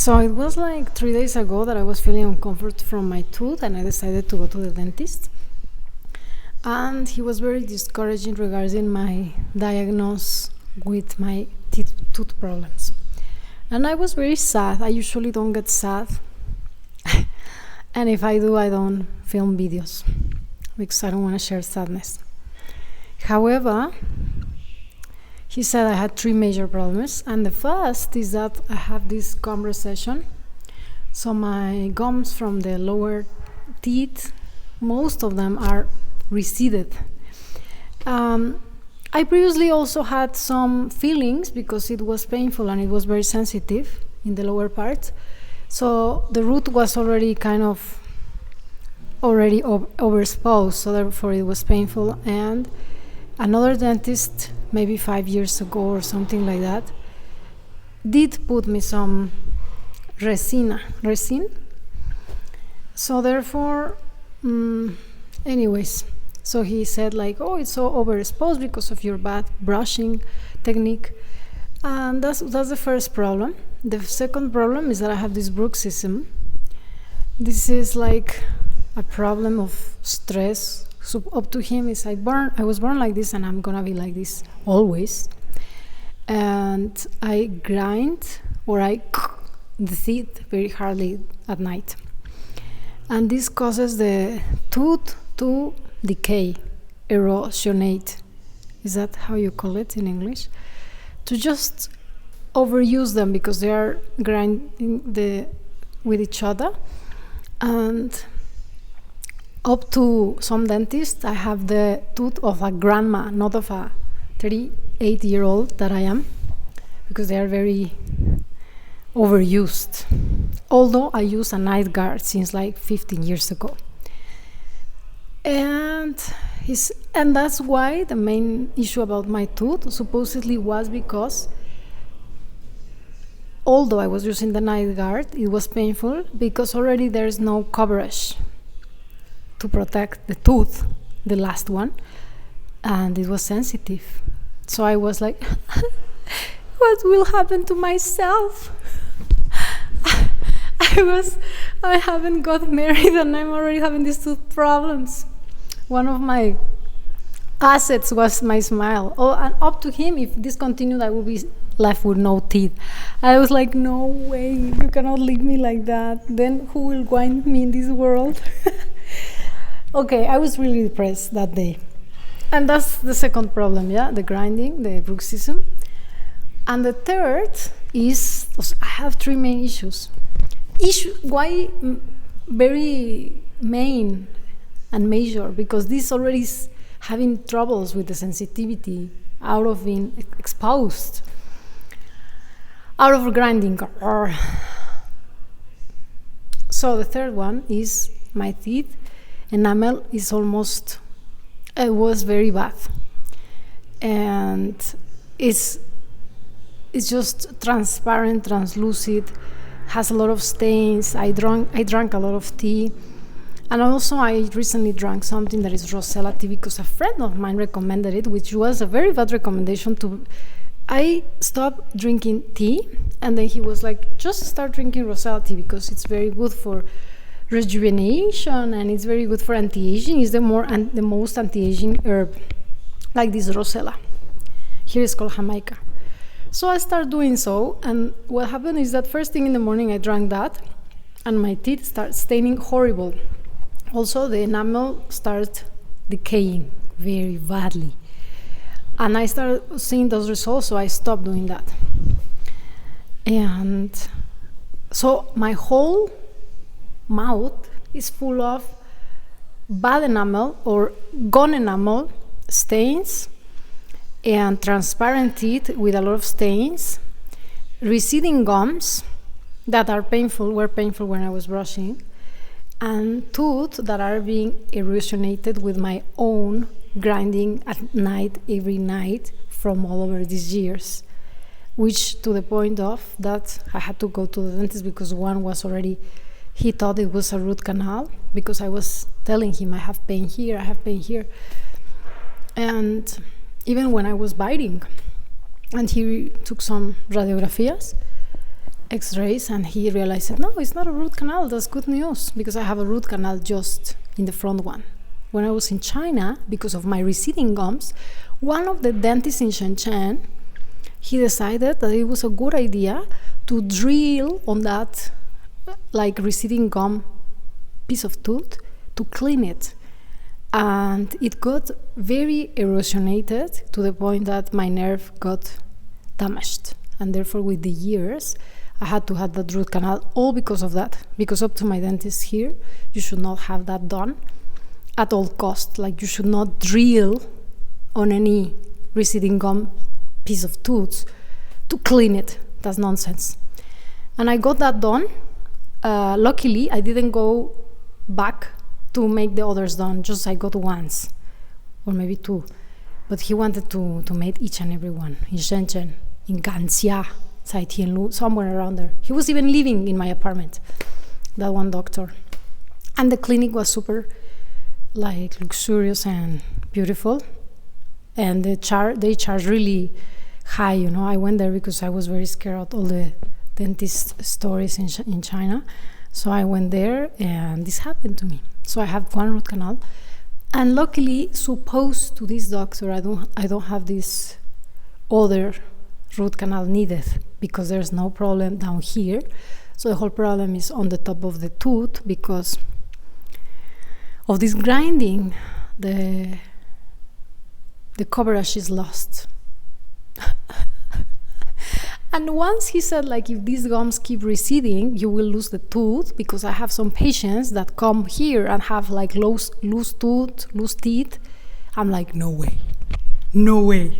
So it was like 3 days ago that I was feeling uncomfort from my tooth, and I decided to go to the dentist. And he was very discouraging regarding my diagnosis with my tooth problems. And I was very sad. I usually don't get sad. And if I do, I don't film videos because I don't want to share sadness. However, he said I had 3 major problems, and the first is that I have this gum recession. So my gums from the lower teeth, most of them are receded. I previously also had some feelings because it was painful and it was very sensitive in the lower part. So the root was already overexposed, so therefore it was painful. And another dentist, maybe 5 years ago or something like that, did put me some resin. So therefore, anyways, so he said like, oh, it's so overexposed because of your bad brushing technique. And that's the first problem. The second problem is that I have this bruxism. This is like a problem of stress. So up to him is I was born like this and I'm gonna be like this always. And I grind or I the teeth very hardly at night. And this causes the tooth to decay, erosionate. Is that how you call it in English? To just overuse them because they are grinding with each other. And up to some dentists, I have the tooth of a grandma, not of a 38-year-old that I am, because they are very overused. Although I use a night guard since like 15 years ago. And that's why the main issue about my tooth supposedly was because although I was using the night guard, it was painful because already there is no coverage to protect the tooth, the last one, and it was sensitive. So I was like, what will happen to myself? I haven't got married and I'm already having these tooth problems. One of my assets was my smile. Oh, and up to him, if this continued, I would be left with no teeth. I was like, no way, you cannot leave me like that. Then who will grind me in this world? Okay, I was really depressed that day. And that's the second problem, yeah, the grinding, the bruxism. And the third is, I have 3 main issues. Why very main and major? Because this already is having troubles with the sensitivity out of being exposed, out of grinding. So the third one is my teeth enamel is it was very bad, and it's just transparent, translucid, has a lot of stains. I drank a lot of tea, and also I recently drank something that is Rosella tea because a friend of mine recommended it, which was a very bad recommendation. I stopped drinking tea, and then he was like, just start drinking Rosella tea because it's very good for rejuvenation and it's very good for anti-aging. It's the most anti-aging herb, like this Rosella. Here it's called Jamaica. So I started doing so, and what happened is that first thing in the morning I drank that, and my teeth start staining horrible. Also, the enamel started decaying very badly, and I started seeing those results, so I stopped doing that. And so my whole mouth is full of bad enamel or gone enamel stains, and transparent teeth with a lot of stains, receding gums that were painful when I was brushing, and tooth that are being erosionated with my own grinding at night, every night, from all over these years, which to the point of that I had to go to the dentist because one was already, he thought it was a root canal because I was telling him I have pain here, and even when I was biting, and he took some radiographias, x-rays, and he realized, no, it's not a root canal. That's good news, because I have a root canal just in the front one. When I was in China, because of my receding gums, one of the dentists in Shenzhen, he decided that it was a good idea to drill on that like receding gum piece of tooth to clean it. And it got very erosionated to the point that my nerve got damaged. And therefore, with the years, I had to have that root canal, all because of that. Because up to my dentist here, you should not have that done at all cost. Like, you should not drill on any receding gum piece of tooth to clean it. That's nonsense. And I got that done. Luckily, I didn't go back to make the others done. Just I got once, or maybe two. But he wanted to make each and every one in Shenzhen, in Ganxia, Cai Tianlu, somewhere around there. He was even living in my apartment, that one doctor. And the clinic was super like luxurious and beautiful. And they charge really high, you know. I went there because I was very scared of all the dentist stories in China. So I went there and this happened to me. So I have one root canal. And luckily, supposed to this doctor, I don't have this other root canal needed, because there's no problem down here. So the whole problem is on the top of the tooth because of this grinding. The coverage is lost. And once he said, like, if these gums keep receding, you will lose the tooth, because I have some patients that come here and have like loose teeth. I'm like, no way,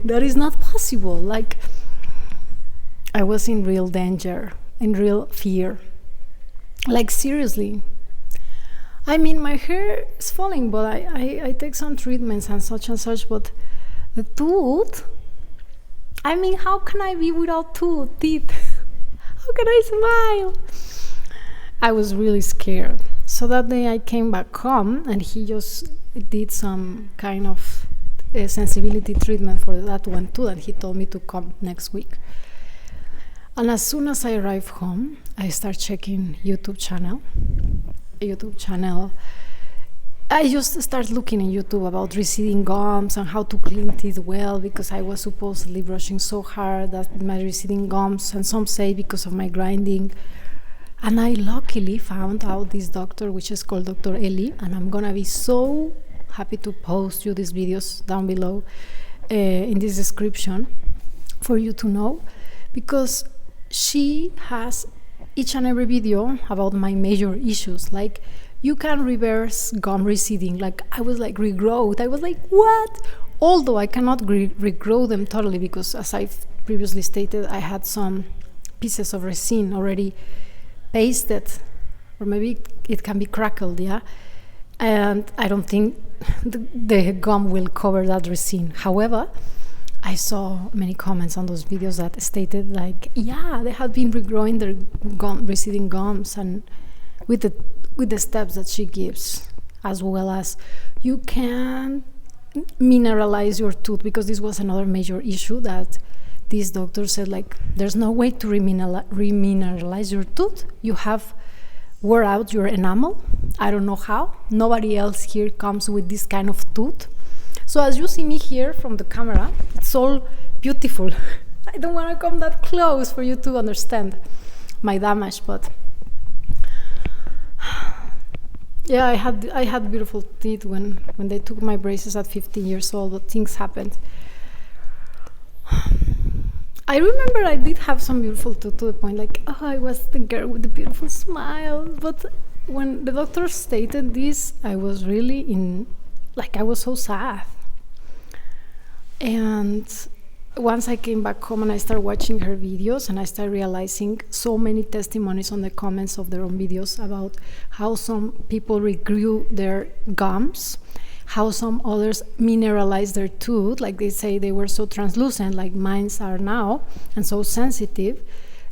that is not possible. Like, I was in real danger, in real fear. Like, seriously. I mean, my hair is falling, but I take some treatments and such, but the tooth, I mean, how can I be without teeth? How can I smile? I was really scared. So that day I came back home and he just did some kind of sensibility treatment for that one too, and he told me to come next week. And as soon as I arrived home, I start checking YouTube channel. I just started looking in YouTube about receding gums and how to clean teeth well, because I was supposedly brushing so hard that my receding gums, and some say because of my grinding. And I luckily found out this doctor, which is called Dr. Eli, and I'm gonna be so happy to post you these videos down below in this description for you to know, because she has each and every video about my major issues. Like, you can reverse gum receding. Like, I was like, regrowth. I was like, what? Although I cannot regrow them totally, because as I've previously stated, I had some pieces of resin already pasted, or maybe it can be crackled, yeah? And I don't think the gum will cover that resin. However, I saw many comments on those videos that stated like, yeah, they have been regrowing their receding gums, and with the steps that she gives, as well as you can mineralize your tooth, because this was another major issue that this doctor said, like, there's no way to remineralize your tooth. You have wore out your enamel. I don't know how. Nobody else here comes with this kind of tooth. So as you see me here from the camera, it's all beautiful. I don't want to come that close for you to understand my damage, but yeah, I had beautiful teeth when they took my braces at 15 years old, but things happened. I remember I did have some beautiful teeth to the point, like, oh, I was the girl with the beautiful smile. But when the doctor stated this, I was really I was so sad. And once I came back home and I started watching her videos, and I started realizing so many testimonies on the comments of their own videos about how some people regrew their gums, how some others mineralized their tooth, like they say they were so translucent like mine are now, and so sensitive,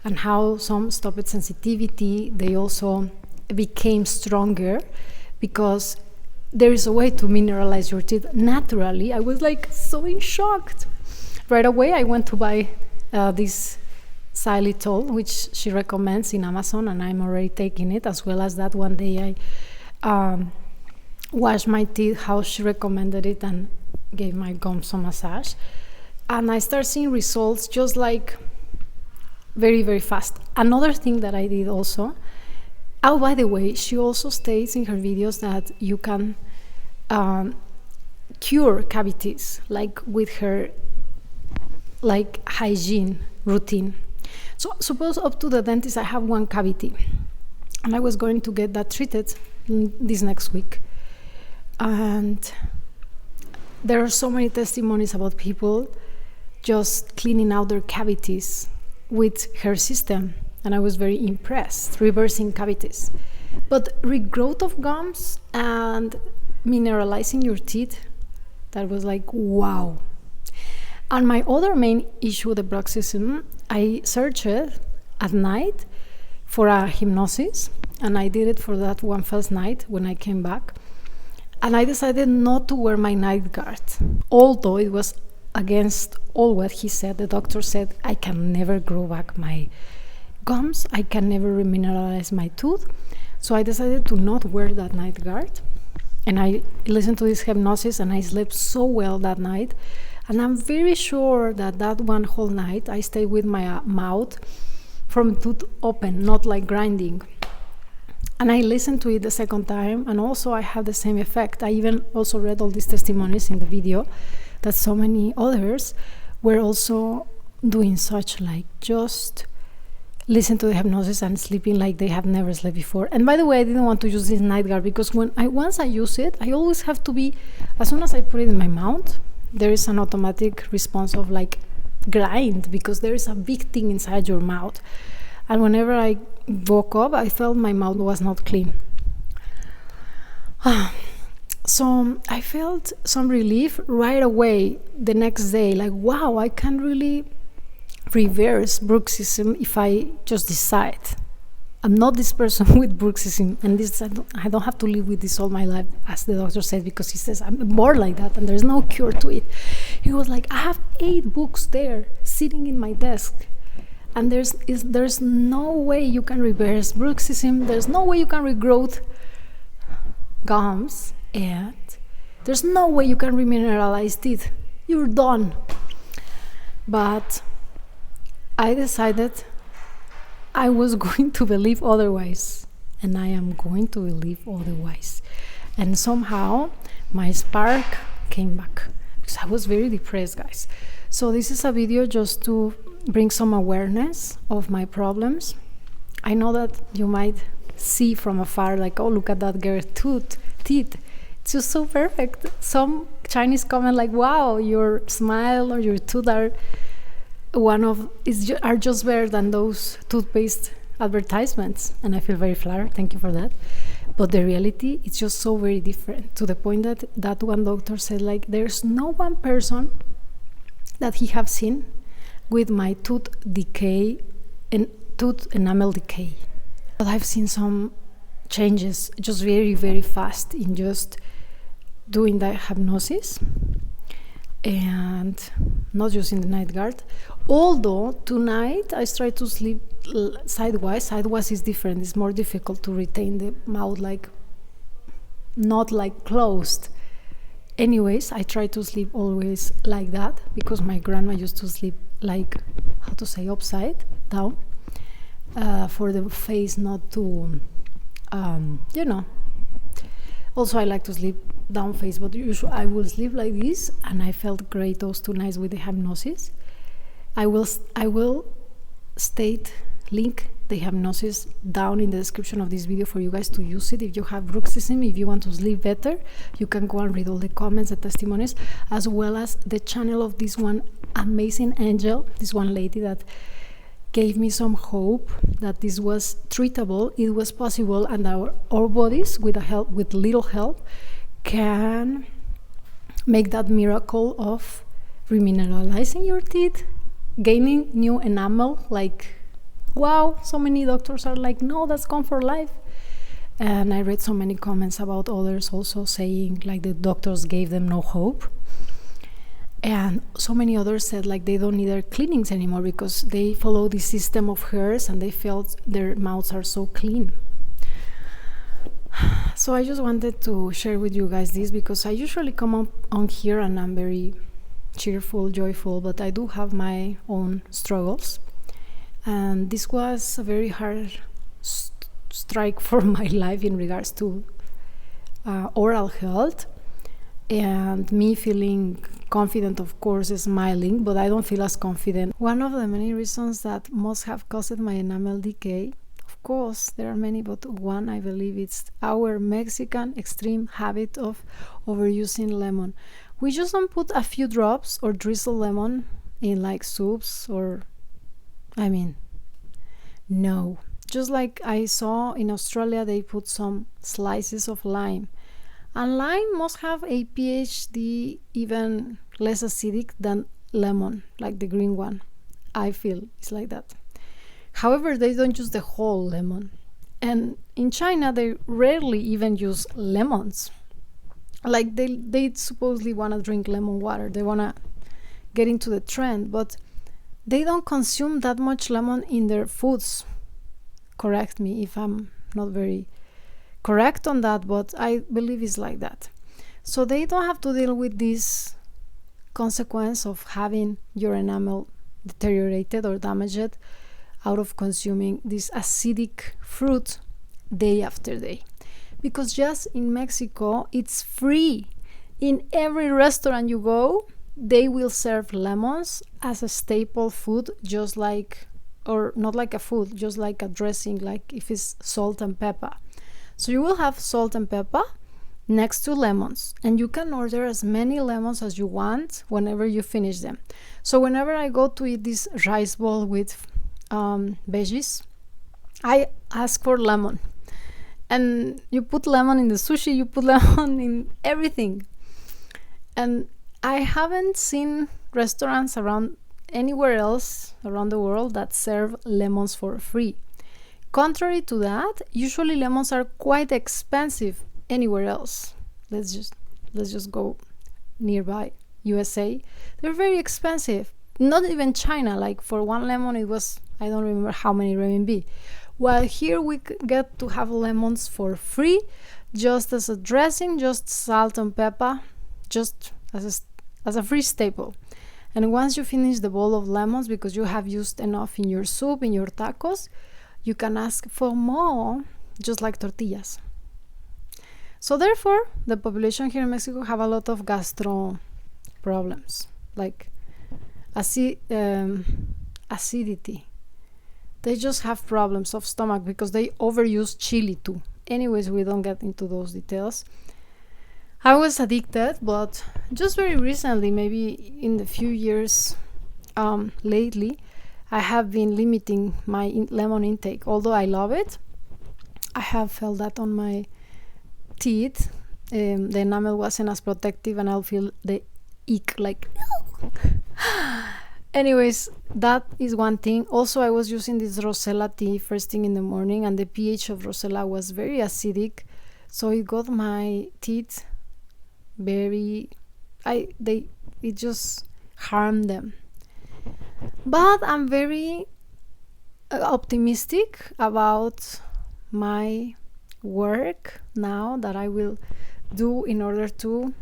and how some stopped sensitivity, they also became stronger because there is a way to mineralize your teeth naturally. I was like so in shock. Right away I went to buy this xylitol, which she recommends in Amazon, and I'm already taking it, as well as that one day I washed my teeth how she recommended it and gave my gums some massage. And I started seeing results just like very, very fast. Another thing that I did also, oh, by the way, she also states in her videos that you can cure cavities, like with her like hygiene routine. So suppose up to the dentist I have one cavity, and I was going to get that treated this next week. And there are so many testimonies about people just cleaning out their cavities with her system, and I was very impressed, reversing cavities. But regrowth of gums and mineralizing your teeth, that was like, wow. And my other main issue with the bruxism, I searched at night for a hypnosis, and I did it for that one first night when I came back. And I decided not to wear my night guard, although it was against all what he said. The doctor said I can never grow back my gums, I can never remineralize my tooth. So I decided to not wear that night guard. And I listened to this hypnosis, and I slept so well that night. And I'm very sure that that one whole night I stayed with my mouth from tooth open, not like grinding. And I listened to it the second time, and also I had the same effect. I even also read all these testimonies in the video that so many others were also doing such, like just listen to the hypnosis and sleeping like they have never slept before. And by the way, I didn't want to use this night guard because once I use it, I always have to be, as soon as I put it in my mouth, there is an automatic response of like grind, because there is a big thing inside your mouth. And whenever I woke up, I felt my mouth was not clean. So I felt some relief right away the next day, like, wow, I can really reverse bruxism if I just decide. I'm not this person with bruxism, and this I don't have to live with this all my life, as the doctor said, because he says I'm born like that and there's no cure to it. He was like, I have 8 books there sitting in my desk, and there's no way you can reverse bruxism, there's no way you can regrowth gums, and there's no way you can remineralize teeth. You're done. But I decided I was going to believe otherwise, and I am going to believe otherwise. And somehow my spark came back, because I was very depressed, guys. So this is a video just to bring some awareness of my problems. I know that you might see from afar, like, oh, look at that girl's teeth. It's just so perfect. Some Chinese comment like, wow, your smile or your tooth are just better than those toothpaste advertisements, and I feel very flattered. Thank you for that. But the reality, it's just so very different, to the point that one doctor said, like, there's no one person that he have seen with my tooth decay and tooth enamel decay. But I've seen some changes just very, very fast in just doing the hypnosis and not using the night guard. Although tonight I try to sleep sidewise. Sidewise is different. It's more difficult to retain the mouth like not like closed. Anyways, I try to sleep always like that, because my grandma used to sleep like, how to say, upside down, for the face not to, Also, I like to sleep down face, but usually I will sleep like this, and I felt great those 2 nights with the hypnosis. I will link the hypnosis down in the description of this video for you guys to use it if you have bruxism. If you want to sleep better, you can go and read all the comments, the testimonies, as well as the channel of this one amazing angel, this one lady that gave me some hope that this was treatable, it was possible, and our bodies, with little help, can make that miracle of remineralizing your teeth, gaining new enamel. Like, wow, so many doctors are like, no, that's gone for life. And I read so many comments about others also saying like the doctors gave them no hope. And so many others said like they don't need their cleanings anymore because they follow the system of hers and they felt their mouths are so clean. So I just wanted to share with you guys this because I usually come up on here and I'm very cheerful, joyful, but I do have my own struggles. And this was a very hard strike for my life in regards to oral health, and me feeling confident, of course, smiling, but I don't feel as confident. One of the many reasons that must have caused my enamel decay, of course, there are many, but one I believe it's our Mexican extreme habit of overusing lemon. We just don't put a few drops or drizzle lemon in like soups or, I mean, no. Just like I saw in Australia, they put some slices of lime. And lime must have a pH even less acidic than lemon, like the green one. I feel it's like that. However, they don't use the whole lemon. And in China, they rarely even use lemons. Like they supposedly want to drink lemon water. They want to get into the trend, but they don't consume that much lemon in their foods. Correct me if I'm not very correct on that, but I believe it's like that. So they don't have to deal with this consequence of having your enamel deteriorated or damaged out of consuming this acidic fruit day after day. Because just in Mexico, it's free. In every restaurant you go, they will serve lemons as a staple food, just like, or not like a food, just like a dressing, like if it's salt and pepper. So you will have salt and pepper next to lemons, and you can order as many lemons as you want whenever you finish them. So whenever I go to eat this rice bowl with veggies, I ask for lemon. And you put lemon in the sushi, you put lemon in everything. And I haven't seen restaurants around anywhere else around the world that serve lemons for free. Contrary to that, usually lemons are quite expensive anywhere else. Let's just go nearby USA. They're very expensive. Not even China. Like for one lemon, it was, I don't remember how many renminbi. While here we get to have lemons for free, just as a dressing, just salt and pepper, just as a free staple. And once you finish the bowl of lemons, because you have used enough in your soup, in your tacos, you can ask for more, just like tortillas. So therefore, the population here in Mexico have a lot of gastro problems, like acidity. They just have problems of stomach because they overuse chili too. Anyways, we don't get into those details. I was addicted, but just very recently, maybe in the few years lately, I have been limiting my lemon intake. Although I love it, I have felt that on my teeth. The enamel wasn't as protective and I'll feel the ick like Anyways, that is one thing. Also, I was using this Rosella tea first thing in the morning, and the pH of Rosella was very acidic, so it got my teeth very. It just harmed them. But I'm very optimistic about my work now that I will do in order to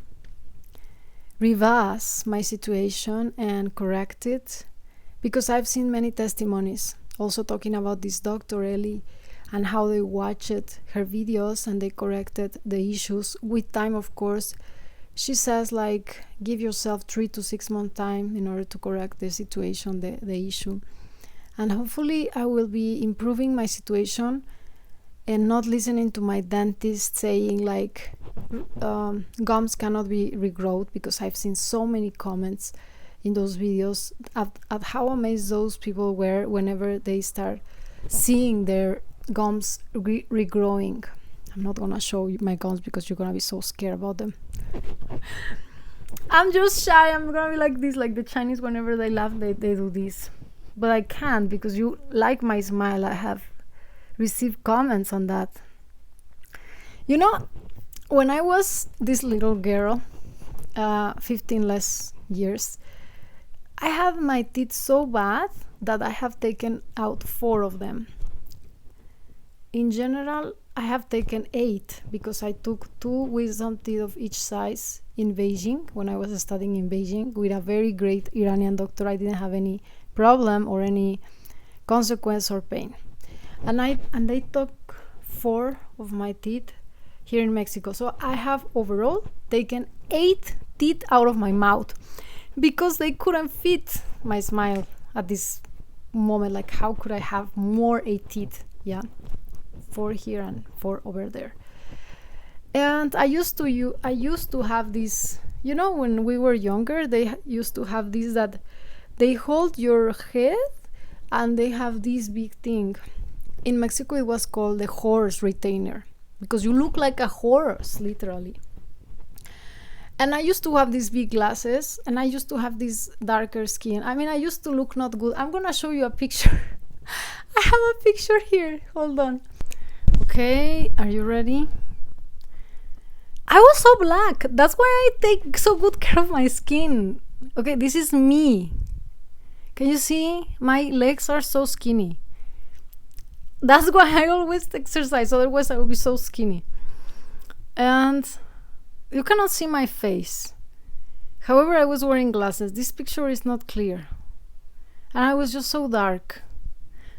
reverse my situation and correct it, because I've seen many testimonies also talking about this Dr. Ellie and how they watched her videos and they corrected the issues with time. Of course, she says like give yourself 3 to 6 month time in order to correct the situation, the issue, and hopefully I will be improving my situation and not listening to my dentist saying like gums cannot be regrowed, because I've seen so many comments in those videos at how amazed those people were whenever they start seeing their gums regrowing. I'm not gonna show you my gums because you're gonna be so scared about them. I'm just shy. I'm gonna be like this, like the Chinese, whenever they laugh they do this, but I can't because you like my smile. I have received comments on that. You know, when I was this little girl, 15 less years, I have my teeth so bad that I have taken out 4 of them. In general, I have taken 8 because I took 2 wisdom teeth of each size in Beijing when I was studying in Beijing with a very great Iranian doctor. I didn't have any problem or any consequence or pain. And they took 4 of my teeth here in Mexico. So I have overall taken 8 teeth out of my mouth because they couldn't fit my smile at this moment. Like, how could I have more 8 teeth? Yeah, 4 here and 4 over there. And I used to have this, when we were younger, they used to have this that they hold your head and they have this big thing. In Mexico, it was called the horse retainer because you look like a horse, literally. And I used to have these big glasses and I used to have this darker skin. I mean, I used to look not good. I'm gonna show you a picture. I have a picture here. Hold on. Okay, are you ready? I was so black. That's why I take so good care of my skin. Okay, this is me. Can you see? My legs are so skinny. That's why I always exercise. Otherwise, I would be so skinny. And you cannot see my face. However, I was wearing glasses. This picture is not clear. And I was just so dark.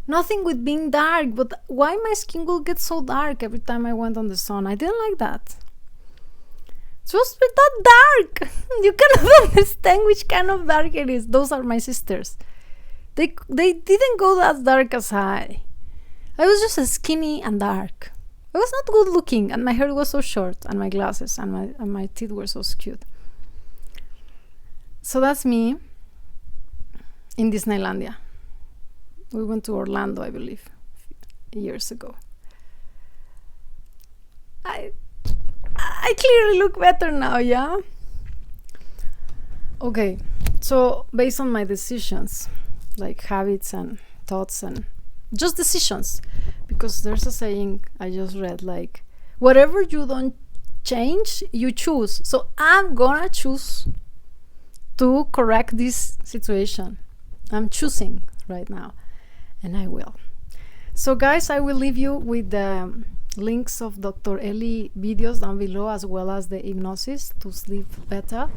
Nothing with being dark, but why my skin will get so dark every time I went on the sun? I didn't like that. Just with that dark. You cannot understand which kind of dark it is. Those are my sisters. They didn't go as dark as I. I was just skinny and dark. I was not good looking, and my hair was so short, and my glasses and my teeth were so skewed. So that's me in Disneylandia. We went to Orlando, I believe, years ago. I clearly look better now, yeah? Okay, so based on my decisions, like habits and thoughts and just decisions, because there's a saying I just read, like, whatever you don't change, you choose. So I'm gonna choose to correct this situation. I'm choosing right now, and I will. So guys, I will leave you with the links of Dr. Eli videos down below, as well as the hypnosis to sleep better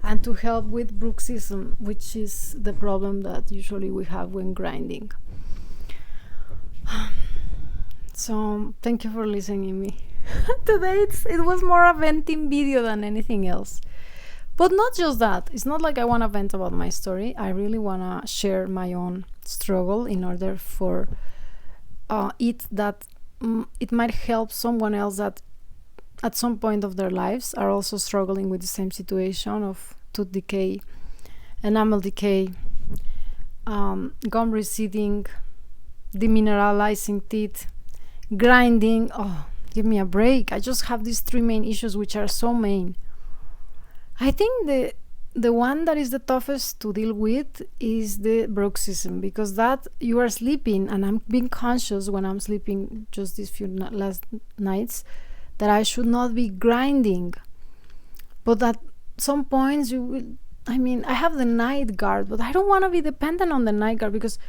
and to help with bruxism, which is the problem that usually we have when grinding. So thank you for listening to me. Today it was more a venting video than anything else. But not just that. It's not like I want to vent about my story. I really want to share my own struggle in order for it might help someone else that at some point of their lives are also struggling with the same situation of tooth decay, enamel decay, gum receding, demineralizing teeth, grinding. Oh, give me a break. I just have these 3 main issues, which are so main. I think the one that is the toughest to deal with is the bruxism, because that you are sleeping, and I'm being conscious when I'm sleeping just these few last nights that I should not be grinding. But at some points you will, I have the night guard, but I don't want to be dependent on the night guard because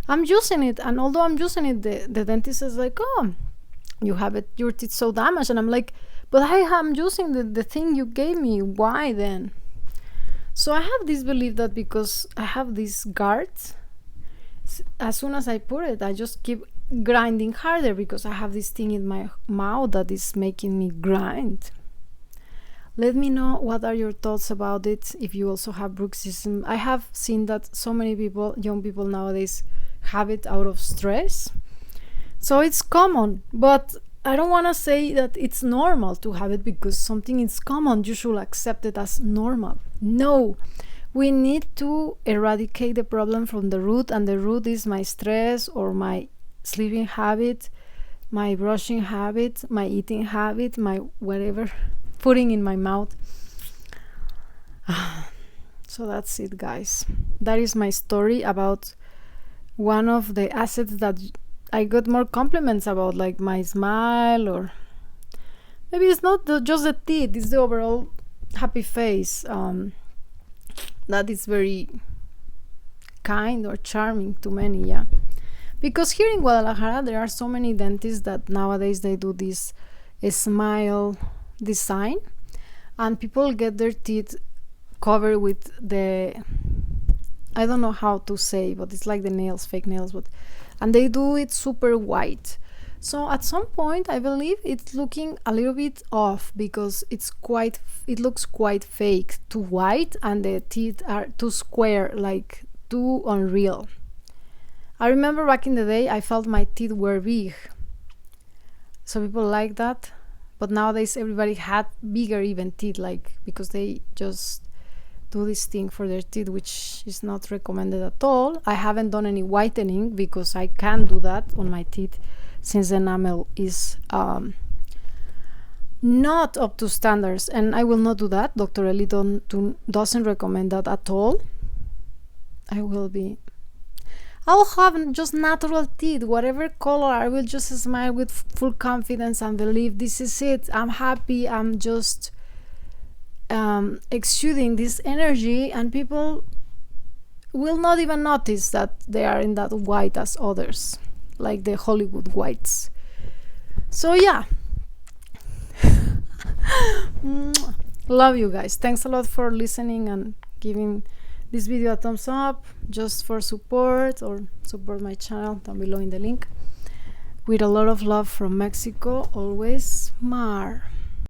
I'm using it, and although I'm using it, the dentist is like, oh, you have it, your teeth so damaged, and I'm like, but I am using the thing you gave me. Why then? So I have this belief that because I have these guards, as soon as I put it, I just keep grinding harder because I have this thing in my mouth that is making me grind. Let me know what are your thoughts about it, if you also have bruxism. I have seen that so many people, young people nowadays, have it out of stress. So it's common, but I don't want to say that it's normal to have it because something is common. You should accept it as normal. No, we need to eradicate the problem from the root, and the root is my stress or my sleeping habit, my brushing habit, my eating habit, my whatever, putting in my mouth. So that's it, guys. That is my story about one of the assets that I got more compliments about, like my smile, or maybe it's not just the teeth, it's the overall happy face. that is very kind or charming to many. Yeah, because here in Guadalajara there are so many dentists that nowadays they do this smile design, and people get their teeth covered with the, I don't know how to say, but it's like the nails, fake nails, but and they do it super white. So at some point I believe it's looking a little bit off, because it looks quite fake, too white, and the teeth are too square, like too unreal. I remember back in the day I felt my teeth were big, so people like that, but nowadays everybody had bigger even teeth, like, because they just do this thing for their teeth, which is not recommended at all. I haven't done any whitening because I can't do that on my teeth, since the enamel is not up to standards, and I will not do that. Dr. Eli doesn't recommend that at all. I'll have just natural teeth, whatever color. I will just smile with full confidence and believe this is it. I'm happy. I'm just exuding this energy, and people will not even notice that they are in that white as others, like the Hollywood whites. So yeah. Love you guys. Thanks a lot for listening and giving this video a thumbs up, just for support, or support my channel down below in the link. With a lot of love from Mexico, always, Mar.